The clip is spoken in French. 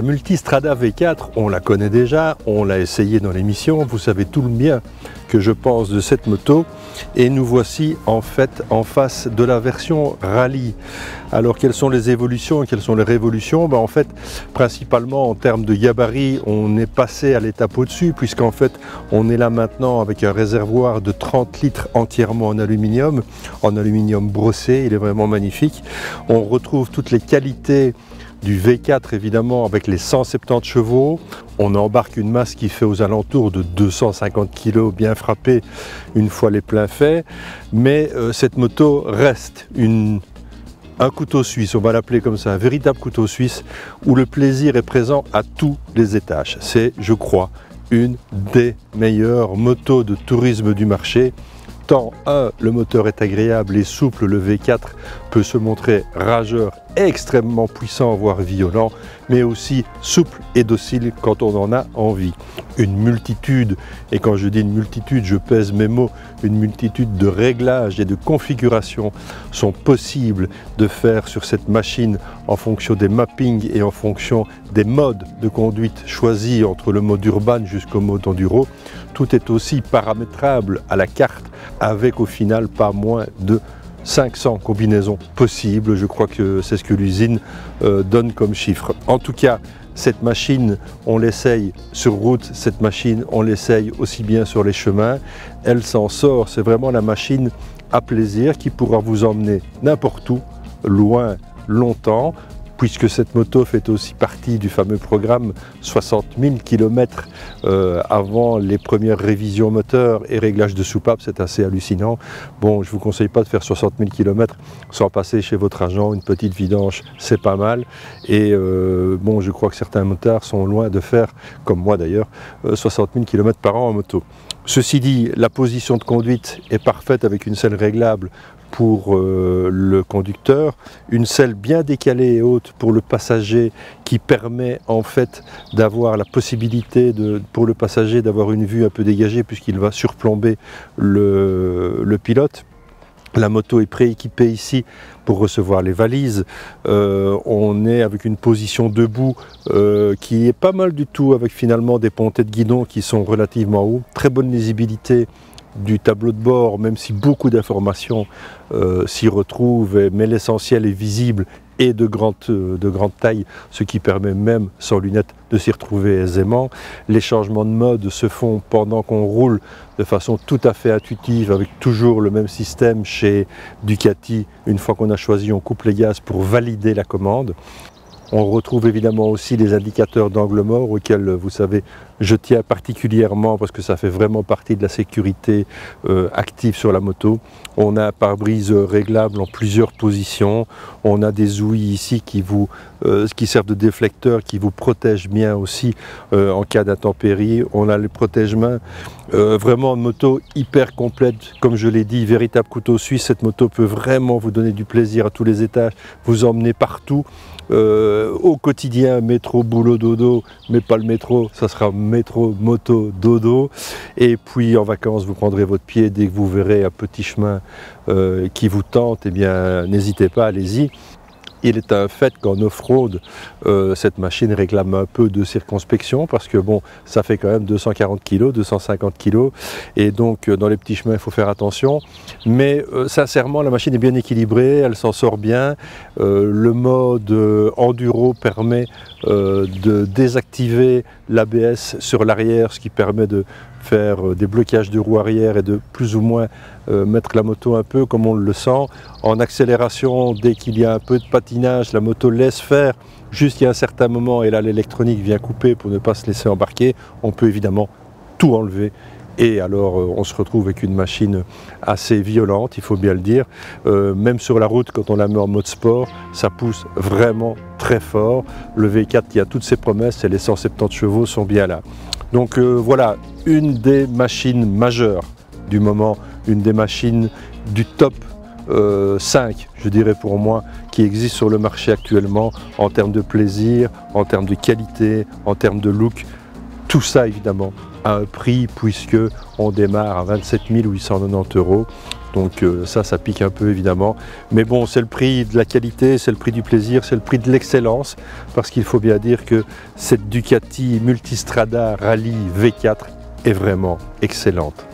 Multistrada V4, on la connaît déjà, on l'a essayé dans l'émission, vous savez tout le bien que je pense de cette moto. Et nous voici en fait en face de la version rallye. Alors quelles sont les évolutions et quelles sont les révolutions? En fait, principalement en termes de gabarit, on est passé à l'étape au-dessus, puisqu'en fait on est là maintenant avec un réservoir de 30 litres entièrement en aluminium brossé, il est vraiment magnifique. On retrouve toutes les qualités du V4 évidemment avec les 170 chevaux. On embarque une masse qui fait aux alentours de 250 kg bien frappé une fois les pleins faits. Mais cette moto reste un couteau suisse, on va l'appeler comme ça, un véritable couteau suisse où le plaisir est présent à tous les étages. C'est, je crois, une des meilleures motos de tourisme du marché. Tant le moteur est agréable et souple, le V4 peut se montrer rageur, extrêmement puissant, voire violent, mais aussi souple et docile quand on en a envie. Une multitude, et quand je dis une multitude, je pèse mes mots, une multitude de réglages et de configurations sont possibles de faire sur cette machine en fonction des mappings et en fonction des modes de conduite choisis entre le mode urbain jusqu'au mode enduro. Tout est aussi paramétrable à la carte avec au final pas moins de 500 combinaisons possibles. Je crois que c'est ce que l'usine donne comme chiffre. En tout cas, cette machine, on l'essaye sur route, cette machine, on l'essaye aussi bien sur les chemins. Elle s'en sort, c'est vraiment la machine à plaisir qui pourra vous emmener n'importe où, loin, longtemps, puisque cette moto fait aussi partie du fameux programme 60 000 km avant les premières révisions moteurs et réglages de soupape. C'est assez hallucinant. Bon, je ne vous conseille pas de faire 60 000 km sans passer chez votre agent, une petite vidange, c'est pas mal. Et bon, je crois que certains motards sont loin de faire, comme moi d'ailleurs, 60 000 km par an en moto. Ceci dit, la position de conduite est parfaite avec une selle réglable pour le conducteur, une selle bien décalée et haute pour le passager qui permet en fait d'avoir la possibilité pour le passager d'avoir une vue un peu dégagée puisqu'il va surplomber le pilote. La moto est prééquipée ici pour recevoir les valises. On est avec une position debout qui est pas mal du tout, avec finalement des pontées de guidon qui sont relativement hauts. Très bonne lisibilité du tableau de bord, même si beaucoup d'informations s'y retrouvent, mais l'essentiel est visible et de grande taille, ce qui permet même sans lunettes de s'y retrouver aisément. Les changements de mode se font pendant qu'on roule de façon tout à fait intuitive, avec toujours le même système chez Ducati. Une fois qu'on a choisi, on coupe les gaz pour valider la commande. On retrouve évidemment aussi les indicateurs d'angle mort auxquels, vous savez, je tiens particulièrement parce que ça fait vraiment partie de la sécurité active sur la moto. On a un pare-brise réglable en plusieurs positions. On a des ouïes ici qui servent de déflecteurs, qui vous protègent bien aussi en cas d'intempérie. On a les protège-mains. Vraiment une moto hyper complète, comme je l'ai dit, véritable couteau suisse. Cette moto peut vraiment vous donner du plaisir à tous les étages, vous emmener partout. Au quotidien, métro, boulot, dodo, mais pas le métro, ça sera métro, moto, dodo. Et puis en vacances, vous prendrez votre pied dès que vous verrez un petit chemin qui vous tente, eh bien n'hésitez pas, allez-y. Il est un fait qu'en off-road, cette machine réclame un peu de circonspection parce que bon, ça fait quand même 240 kg, 250 kg et donc dans les petits chemins, il faut faire attention. Mais sincèrement, la machine est bien équilibrée, elle s'en sort bien. Le mode enduro permet de désactiver l'ABS sur l'arrière, ce qui permet de faire des blocages de roues arrière et de plus ou moins mettre la moto un peu comme on le sent. En accélération, dès qu'il y a un peu de patinage, la moto laisse faire jusqu'à un certain moment et là l'électronique vient couper pour ne pas se laisser embarquer. On peut évidemment tout enlever et alors on se retrouve avec une machine assez violente, il faut bien le dire. Même sur la route, quand on la met en mode sport, ça pousse vraiment très fort. Le V4 qui a toutes ses promesses et les 170 chevaux sont bien là. Donc voilà, une des machines majeures du moment, une des machines du top 5, je dirais pour moi, qui existe sur le marché actuellement en termes de plaisir, en termes de qualité, en termes de look. Tout ça évidemment à un prix puisque on démarre à 27 890 €. Donc ça pique un peu évidemment. Mais bon, c'est le prix de la qualité, c'est le prix du plaisir, c'est le prix de l'excellence. Parce qu'il faut bien dire que cette Ducati Multistrada Rally V4 est vraiment excellente.